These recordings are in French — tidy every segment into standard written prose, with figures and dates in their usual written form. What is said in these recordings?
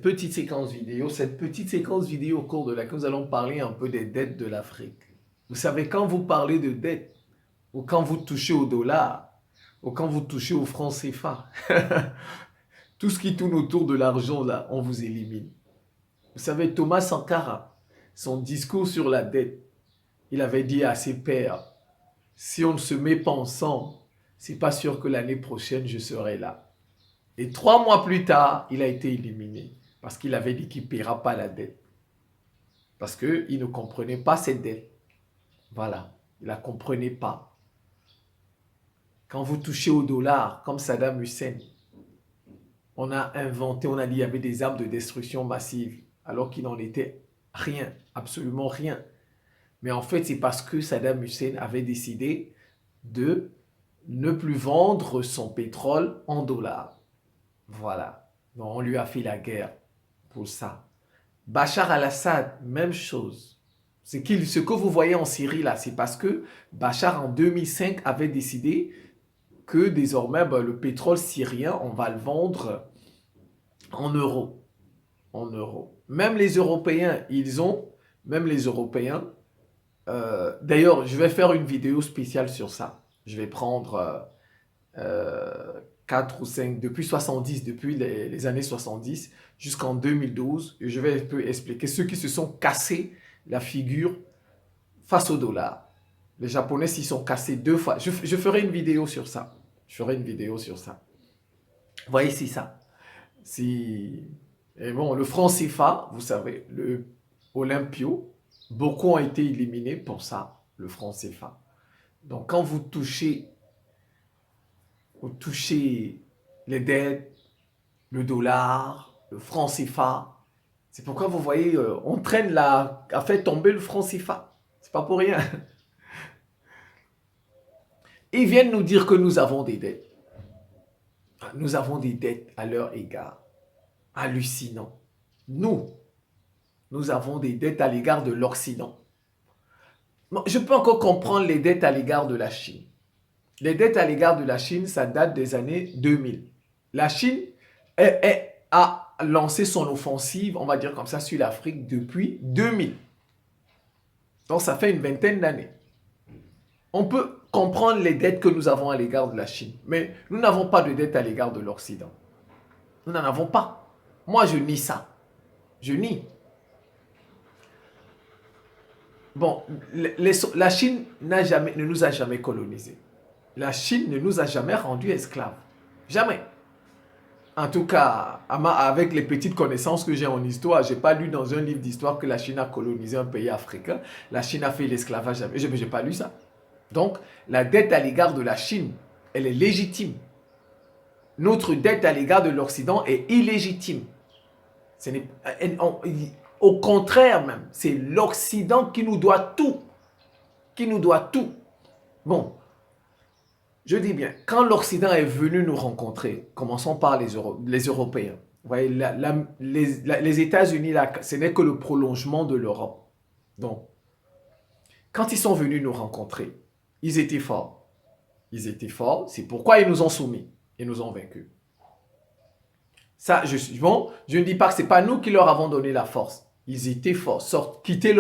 petite séquence vidéo. Cette petite séquence vidéo au cours de laquelle nous allons parler un peu des dettes de l'Afrique. Vous savez, quand vous parlez de dettes, ou quand vous touchez au dollar, ou quand vous touchez au franc CFA, tout ce qui tourne autour de l'argent, là, on vous élimine. Vous savez, Thomas Sankara, son discours sur la dette, il avait dit à ses pairs, si on ne se met pas ensemble, c'est pas sûr que l'année prochaine, je serai là. Et 3 mois plus tard, il a été éliminé parce qu'il avait dit qu'il ne paiera pas la dette. Parce qu'il ne comprenait pas cette dette. Voilà, il ne la comprenait pas. Quand vous touchez au dollar, comme Saddam Hussein, on a inventé, on a dit qu'il y avait des armes de destruction massive, alors qu'il n'en était rien, absolument rien. Mais en fait, c'est parce que Saddam Hussein avait décidé de ne plus vendre son pétrole en dollars. Voilà. Donc, on lui a fait la guerre pour ça. Bachar al-Assad, même chose. Ce que vous voyez en Syrie, là, c'est parce que Bachar, en 2005, avait décidé que désormais, le pétrole syrien, on va le vendre en euros. En euros. Même les Européens, même les Européens, d'ailleurs, je vais faire une vidéo spéciale sur ça. Je vais prendre 4 ou 5, depuis 70, depuis les années 70 jusqu'en 2012, et je vais un peu expliquer ceux qui se sont cassés la figure face au dollar. Les Japonais s'y sont cassés 2 fois. Je ferai une vidéo sur ça. Je ferai une vidéo sur ça. Vous voyez, c'est ça. Et bon, le franc CFA, vous savez, le Olympio, beaucoup ont été éliminés pour ça, le franc CFA. Donc, quand vous touchez les dettes, le dollar, le franc CFA, c'est pourquoi vous voyez, on traîne à faire tomber le franc CFA. C'est pas pour rien. Ils viennent nous dire que nous avons des dettes. Nous avons des dettes à leur égard. Hallucinant. Nous avons des dettes à l'égard de l'Occident. Je peux encore comprendre les dettes à l'égard de la Chine. Les dettes à l'égard de la Chine, ça date des années 2000. La Chine a lancé son offensive, on va dire comme ça, sur l'Afrique depuis 2000. Donc, ça fait une vingtaine d'années. On peut comprendre les dettes que nous avons à l'égard de la Chine, mais nous n'avons pas de dettes à l'égard de l'Occident. Nous n'en avons pas. Moi, je nie ça. Je nie. Bon, la Chine ne nous a jamais colonisés. La Chine ne nous a jamais rendus esclaves. Jamais. En tout cas, avec les petites connaissances que j'ai en histoire, je n'ai pas lu dans un livre d'histoire que la Chine a colonisé un pays africain. La Chine a fait l'esclavage. Je n'ai pas lu ça. Donc, la dette à l'égard de la Chine, elle est légitime. Notre dette à l'égard de l'Occident est illégitime. Au contraire même, c'est l'Occident qui nous doit tout. Qui nous doit tout. Bon, je dis bien, quand l'Occident est venu nous rencontrer, commençons par les Européens. Vous voyez, les États-Unis, ce n'est que le prolongement de l'Europe. Donc, quand ils sont venus nous rencontrer, ils étaient forts. Ils étaient forts, c'est pourquoi ils nous ont soumis. Ils nous ont vaincus. Ça, je ne dis pas que ce n'est pas nous qui leur avons donné la force. Ils étaient forts. Quitter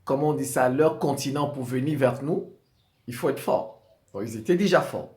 comment on dit ça, leur continent pour venir vers nous, il faut être fort. Donc, ils étaient déjà forts.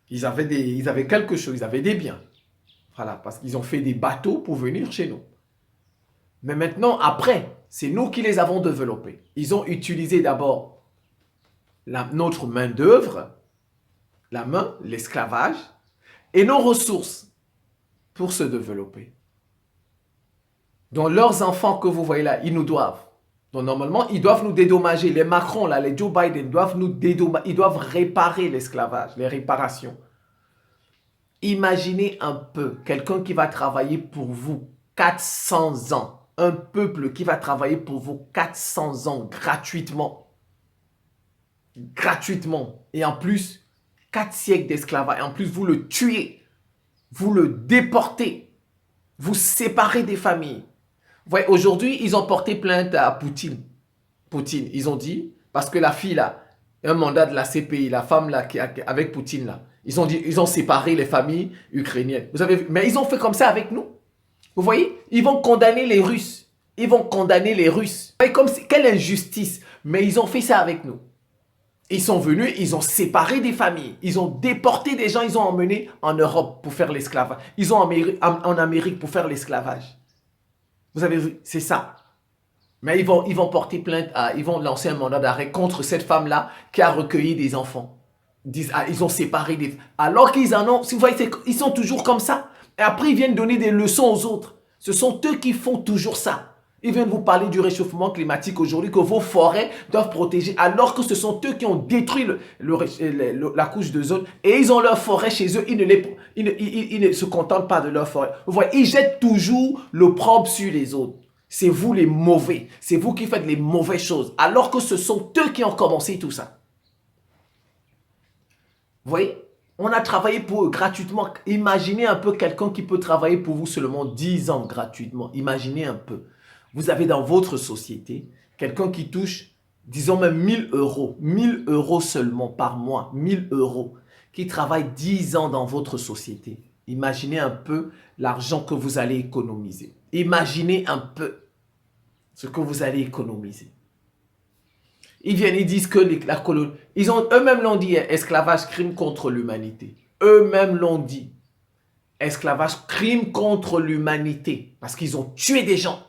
Ils avaient quelque chose, ils avaient des biens. Voilà, parce qu'ils ont fait des bateaux pour venir chez nous. Mais maintenant, après, c'est nous qui les avons développés. Ils ont utilisé d'abord notre main-d'œuvre, l'esclavage, et nos ressources pour se développer. Donc, leurs enfants que vous voyez là, ils nous doivent. Donc, normalement, ils doivent nous dédommager. Les Macron, là, les Joe Biden, doivent nous dédommager. Ils doivent réparer l'esclavage, les réparations. Imaginez un peu quelqu'un qui va travailler pour vous 400 ans. Un peuple qui va travailler pour vous 400 ans gratuitement. Gratuitement. Et en plus, 4 siècles d'esclavage. Et en plus, vous le tuez. Vous le déportez. Vous séparez des familles. Vous voyez, aujourd'hui, ils ont porté plainte à Poutine. Ils ont dit, parce que la fille là, un mandat de la CPI, la femme là, avec Poutine là, Ils ont séparé les familles ukrainiennes. Vous avez vu? Mais ils ont fait comme ça avec nous. Vous voyez? Ils vont condamner les Russes. Ils vont condamner les Russes. Vous voyez, quelle injustice. Mais ils ont fait ça avec nous. Ils sont venus, ils ont séparé des familles. Ils ont déporté des gens, ils ont emmené en Europe pour faire l'esclavage. Ils ont emmené en Amérique pour faire l'esclavage. Vous avez vu? C'est ça. Mais ils vont porter plainte, ils vont lancer un mandat d'arrêt contre cette femme-là qui a recueilli des enfants. Ils ont séparé des... Alors qu'ils en ont... Si vous voyez, ils sont toujours comme ça. Et après, ils viennent donner des leçons aux autres. Ce sont eux qui font toujours ça. Ils viennent vous parler du réchauffement climatique aujourd'hui, que vos forêts doivent protéger, alors que ce sont eux qui ont détruit la couche d'ozone. Et ils ont leur forêt chez eux. Ils ne se contentent pas de leur forêt. Vous voyez, ils jettent toujours l'opprobre sur les autres. C'est vous les mauvais. C'est vous qui faites les mauvaises choses. Alors que ce sont eux qui ont commencé tout ça. Vous voyez? On a travaillé pour eux gratuitement. Imaginez un peu quelqu'un qui peut travailler pour vous seulement 10 ans gratuitement. Imaginez un peu. Vous avez dans votre société quelqu'un qui touche, disons même 1000 euros. 1000 euros seulement par mois. 1000 euros. Qui travaille 10 ans dans votre société. Imaginez un peu l'argent que vous allez économiser. Imaginez un peu ce que vous allez économiser. Ils viennent, ils disent que la colonie, eux-mêmes l'ont dit, esclavage, crime contre l'humanité. Eux-mêmes l'ont dit. Esclavage, crime contre l'humanité. Parce qu'ils ont tué des gens.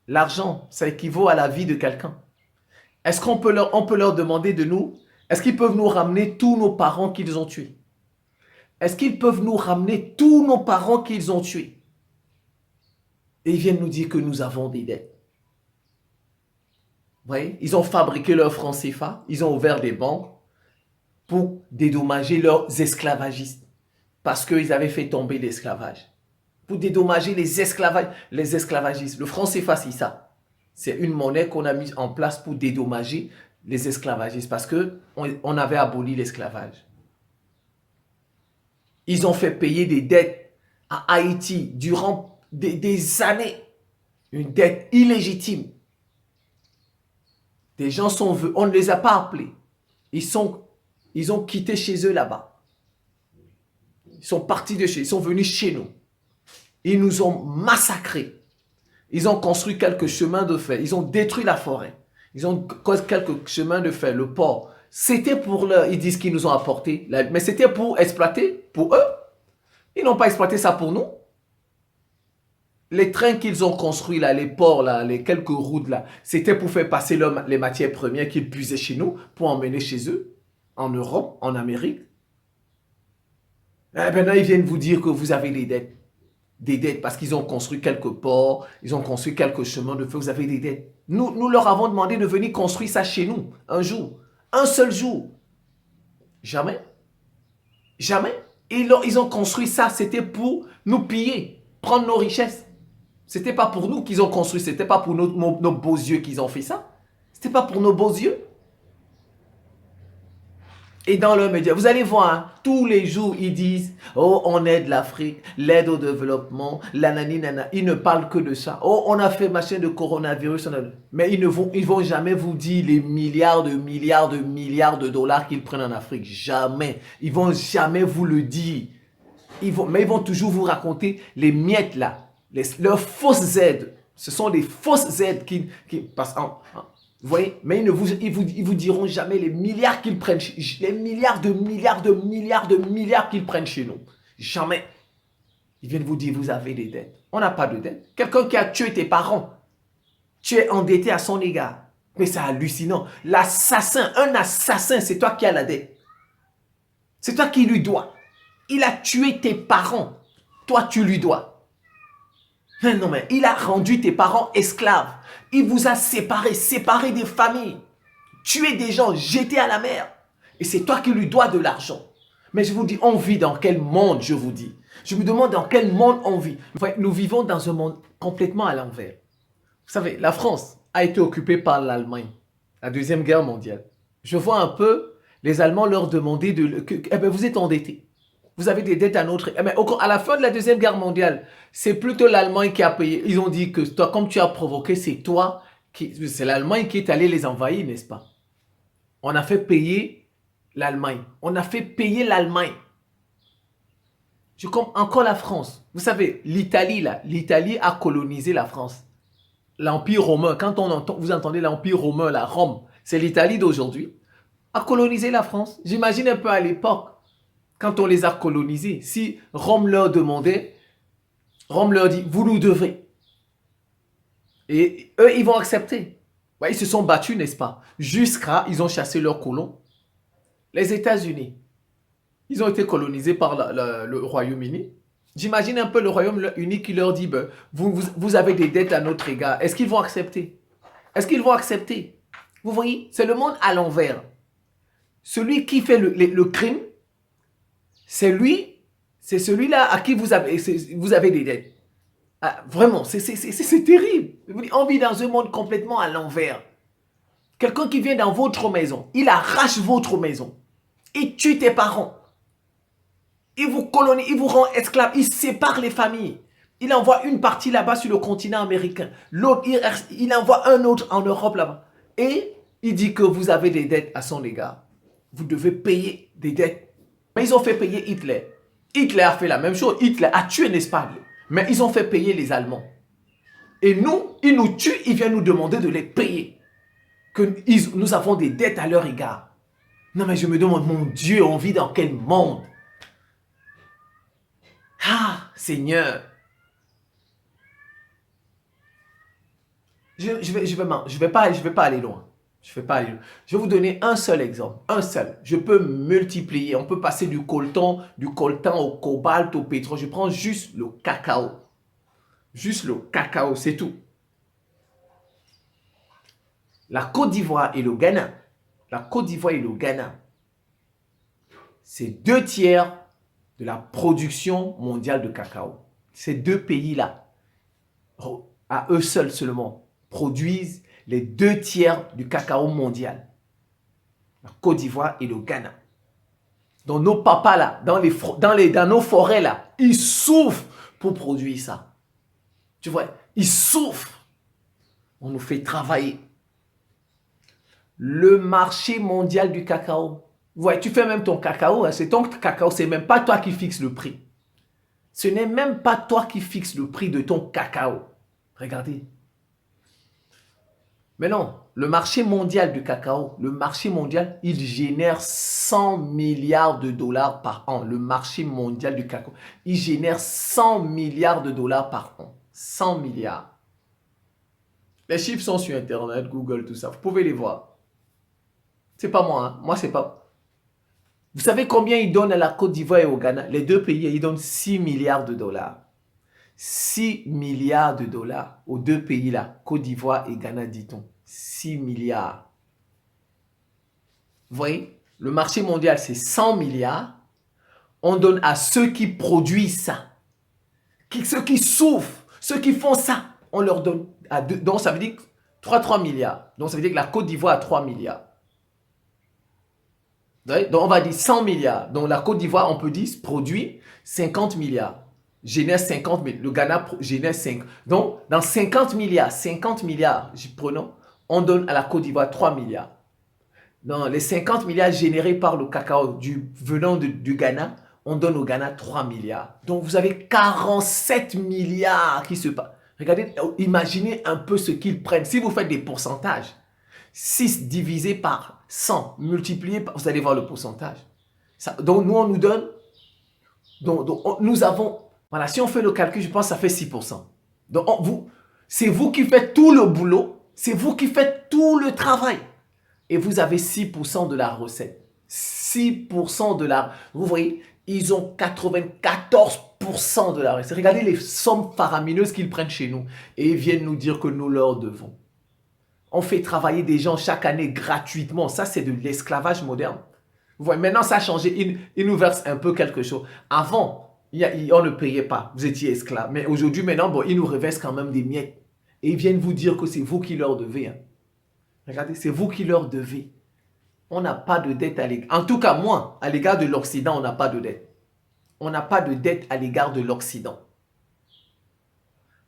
L'argent, ça équivaut à la vie de quelqu'un. Est-ce qu'on peut leur demander de nous, est-ce qu'ils peuvent nous ramener tous nos parents qu'ils ont tués? Est-ce qu'ils peuvent nous ramener tous nos parents qu'ils ont tués? Et ils viennent nous dire que nous avons des dettes. Vous voyez? Ils ont fabriqué leur franc CFA, ils ont ouvert des banques pour dédommager leurs esclavagistes. Parce qu'ils avaient fait tomber l'esclavage. Pour dédommager les esclavagistes. Le franc CFA, c'est ça. C'est une monnaie qu'on a mise en place pour dédommager les esclavagistes. Parce qu'on avait aboli l'esclavage. Ils ont fait payer des dettes à Haïti durant des années. Une dette illégitime. Des gens sont venus, on ne les a pas appelés. Ils ont quitté chez eux là-bas. Ils sont partis de chez eux, ils sont venus chez nous. Ils nous ont massacrés. Ils ont construit quelques chemins de fer. Ils ont détruit la forêt. Ils ont construit quelques chemins de fer, le port. C'était pour leur, ils disent qu'ils nous ont apporté, mais c'était pour exploiter, pour eux. Ils n'ont pas exploité ça pour nous. Les trains qu'ils ont construits là, les ports là, les quelques routes là, c'était pour faire passer les matières premières qu'ils puisaient chez nous, pour emmener chez eux, en Europe, en Amérique. Et maintenant, ils viennent vous dire que vous avez des dettes. Des dettes parce qu'ils ont construit quelques ports, ils ont construit quelques chemins de fer, vous avez des dettes. Nous leur avons demandé de venir construire ça chez nous, un jour. Un seul jour. Jamais. Jamais. Et ils ont construit ça, c'était pour nous piller, prendre nos richesses. C'était pas pour nous qu'ils ont construit, c'était pas pour nos beaux yeux qu'ils ont fait ça. C'était pas pour nos beaux yeux. Et dans leurs médias, vous allez voir, hein, tous les jours, ils disent « Oh, on aide l'Afrique, l'aide au développement, la nani nana. » Ils ne parlent que de ça. « Oh, on a fait machin de coronavirus. » Mais ils vont jamais vous dire les milliards de dollars qu'ils prennent en Afrique. Jamais. Ils vont jamais vous le dire. Mais ils vont toujours vous raconter les miettes là. Leurs fausses aides. Ce sont des fausses aides qui passent vous voyez, mais ils vous diront jamais les milliards qu'ils prennent, les milliards qu'ils prennent chez nous. Jamais. Ils viennent vous dire, vous avez des dettes. On n'a pas de dettes. Quelqu'un qui a tué tes parents, tu es endetté à son égard. Mais c'est hallucinant. L'assassin, un assassin, c'est toi qui as la dette. C'est toi qui lui dois. Il a tué tes parents. Toi, tu lui dois. Non, mais il a rendu tes parents esclaves. Il vous a séparé des familles, tué des gens, jeté à la mer. Et c'est toi qui lui dois de l'argent. Mais je vous dis, on vit dans quel monde, je vous dis. Je me demande dans quel monde on vit. Nous vivons dans un monde complètement à l'envers. Vous savez, la France a été occupée par l'Allemagne, la Deuxième Guerre mondiale. Je vois un peu les Allemands leur demander vous êtes endettés. Vous avez des dettes à notre... Mais à la fin de la Deuxième Guerre mondiale, c'est plutôt l'Allemagne qui a payé. Ils ont dit que toi, comme tu as provoqué, c'est l'Allemagne qui est allée les envahir, n'est-ce pas? On a fait payer l'Allemagne. On a fait payer l'Allemagne. Encore la France. Vous savez, l'Italie, là, l'Italie a colonisé la France. L'Empire romain, quand vous entendez l'Empire romain, la Rome, c'est l'Italie d'aujourd'hui, a colonisé la France. J'imagine un peu à l'époque, quand on les a colonisés, si Rome leur demandait, Rome leur dit, vous nous devez. Et eux, ils vont accepter. Ouais, ils se sont battus, n'est-ce pas? Jusqu'à, ils ont chassé leurs colons. Les États-Unis, ils ont été colonisés par le Royaume-Uni. J'imagine un peu le Royaume-Uni qui leur dit, ben, vous avez des dettes à notre égard. Est-ce qu'ils vont accepter? Est-ce qu'ils vont accepter? Vous voyez, c'est le monde à l'envers. Celui qui fait le crime, c'est celui-là à qui vous avez des dettes. Ah, vraiment, c'est terrible. On vit dans un monde complètement à l'envers. Quelqu'un qui vient dans votre maison, il arrache votre maison. Il tue tes parents. Il vous colonise, il vous rend esclave. Il sépare les familles. Il envoie une partie là-bas sur le continent américain. L'autre, il envoie un autre en Europe là-bas. Et il dit que vous avez des dettes à son égard. Vous devez payer des dettes. Mais ils ont fait payer Hitler. Hitler a fait la même chose. Hitler a tué, n'est-ce pas? Mais ils ont fait payer les Allemands. Et nous, ils nous tuent, ils viennent nous demander de les payer. Que nous avons des dettes à leur égard. Non mais je me demande, mon Dieu, on vit dans quel monde? Ah, Seigneur. Je vais pas aller loin. Je vais vous donner un seul exemple. Un seul. Je peux multiplier. On peut passer du coltan au cobalt, au pétrole. Je prends juste le cacao. Juste le cacao, c'est tout. La Côte d'Ivoire et le Ghana. La Côte d'Ivoire et le Ghana. C'est 2/3 de la production mondiale de cacao. Ces deux pays-là, à eux seuls seulement, produisent les 2/3 du cacao mondial. La Côte d'Ivoire et le Ghana. Donc nos papas là, dans nos forêts là, ils souffrent pour produire ça. Tu vois, ils souffrent. On nous fait travailler. Le marché mondial du cacao. Ouais, tu fais même ton cacao, hein, c'est ton cacao, c'est même pas toi qui fixes le prix. Ce n'est même pas toi qui fixes le prix de ton cacao. Regardez. Mais non, le marché mondial du cacao, le marché mondial, il génère 100 milliards de dollars par an. Le marché mondial du cacao, il génère 100 milliards de dollars par an. 100 milliards. Les chiffres sont sur Internet, Google, tout ça. Vous pouvez les voir. C'est pas moi, hein. Moi, c'est pas... Vous savez combien ils donnent à la Côte d'Ivoire et au Ghana? Les deux pays, ils donnent 6 milliards de dollars. 6 milliards de dollars aux deux pays-là, Côte d'Ivoire et Ghana, dit-on. 6 milliards. Vous voyez, le marché mondial, c'est 100 milliards. On donne à ceux qui produisent ça. Ceux qui souffrent, ceux qui font ça, on leur donne à deux. Donc, ça veut dire 3 milliards. Donc, ça veut dire que la Côte d'Ivoire a 3 milliards. Donc, on va dire 100 milliards. Donc, la Côte d'Ivoire, on peut dire, produit 50 milliards. Génère 50 milliards. Le Ghana génère 5. Donc, dans 50 milliards, prenons, on donne à la Côte d'Ivoire 3 milliards. Dans les 50 milliards générés par le cacao venant du Ghana, on donne au Ghana 3 milliards. Donc, vous avez 47 milliards qui se passent. Regardez, imaginez un peu ce qu'ils prennent. Si vous faites des pourcentages, 6 divisé par 100, multiplié par... Vous allez voir le pourcentage. Donc, nous, on nous donne... nous avons... Voilà, si on fait le calcul, je pense que ça fait 6%. Donc, c'est vous qui faites tout le boulot. C'est vous qui faites tout le travail. Et vous avez 6% de la recette. 6% de la... Vous voyez, ils ont 94% de la recette. Regardez les sommes faramineuses qu'ils prennent chez nous. Et ils viennent nous dire que nous leur devons. On fait travailler des gens chaque année gratuitement. Ça, c'est de l'esclavage moderne. Vous voyez, maintenant, ça a changé. Ils nous versent un peu quelque chose. Avant, on ne payait pas. Vous étiez esclave. Mais aujourd'hui, maintenant, bon, ils nous reversent quand même des miettes. Et ils viennent vous dire que c'est vous qui leur devez. Hein. Regardez, c'est vous qui leur devez. On n'a pas de dette à l'égard. En tout cas, moi, à l'égard de l'Occident, on n'a pas de dette. On n'a pas de dette à l'égard de l'Occident.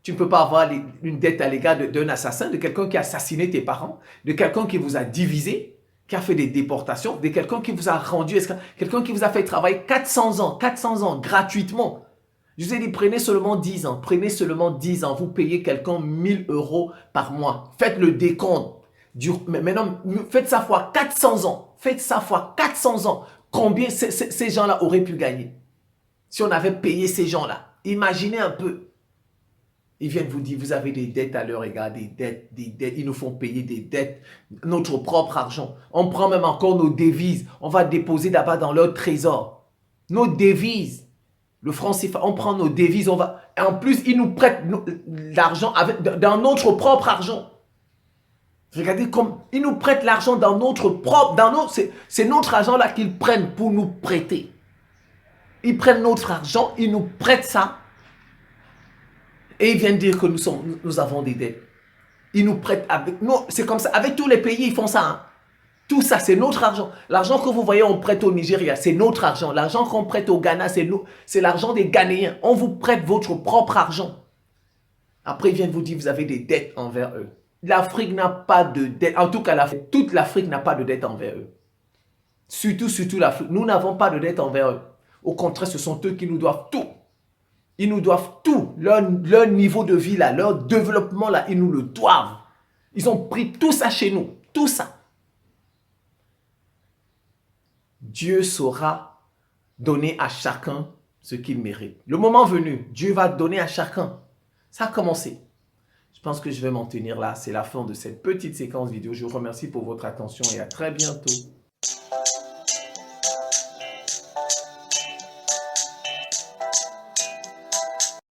Tu ne peux pas avoir une dette à l'égard d'un assassin, de quelqu'un qui a assassiné tes parents, de quelqu'un qui vous a divisé. qui a fait des déportations, de quelqu'un qui vous a rendu esclave, quelqu'un qui vous a fait travailler 400 ans gratuitement. Je vous ai dit, prenez seulement 10 ans, vous payez quelqu'un 1000 € par mois. Faites le décompte. Maintenant, faites ça fois 400 ans. Faites ça fois 400 ans. Combien ces gens-là auraient pu gagner si on avait payé ces gens-là? Imaginez un peu. Ils viennent vous dire, vous avez des dettes à leur égard, des dettes. Ils nous font payer des dettes, notre propre argent. On prend même encore nos devises. On va déposer d'abord dans leur trésor. Nos devises. Le franc CFA, on prend nos devises. Et en plus, ils nous prêtent l'argent dans notre propre argent. Regardez comme ils nous prêtent l'argent dans notre propre... C'est notre argent là qu'ils prennent pour nous prêter. Ils prennent notre argent, ils nous prêtent ça. Et ils viennent dire que nous avons des dettes. Ils nous prêtent avec... Non, c'est comme ça. Avec tous les pays, ils font ça. Hein. Tout ça, c'est notre argent. L'argent que vous voyez, on prête au Nigeria, c'est notre argent. L'argent qu'on prête au Ghana, c'est l'argent des Ghanéens. On vous prête votre propre argent. Après, ils viennent vous dire que vous avez des dettes envers eux. L'Afrique n'a pas de dette. En tout cas, toute l'Afrique n'a pas de dette envers eux. Surtout l'Afrique. Nous n'avons pas de dette envers eux. Au contraire, ce sont eux qui nous doivent tout. Ils nous doivent tout. Leur niveau de vie, là, leur développement, là, ils nous le doivent. Ils ont pris tout ça chez nous. Tout ça. Dieu saura donner à chacun ce qu'il mérite. Le moment venu, Dieu va donner à chacun. Ça a commencé. Je pense que je vais m'en tenir là. C'est la fin de cette petite séquence vidéo. Je vous remercie pour votre attention et à très bientôt.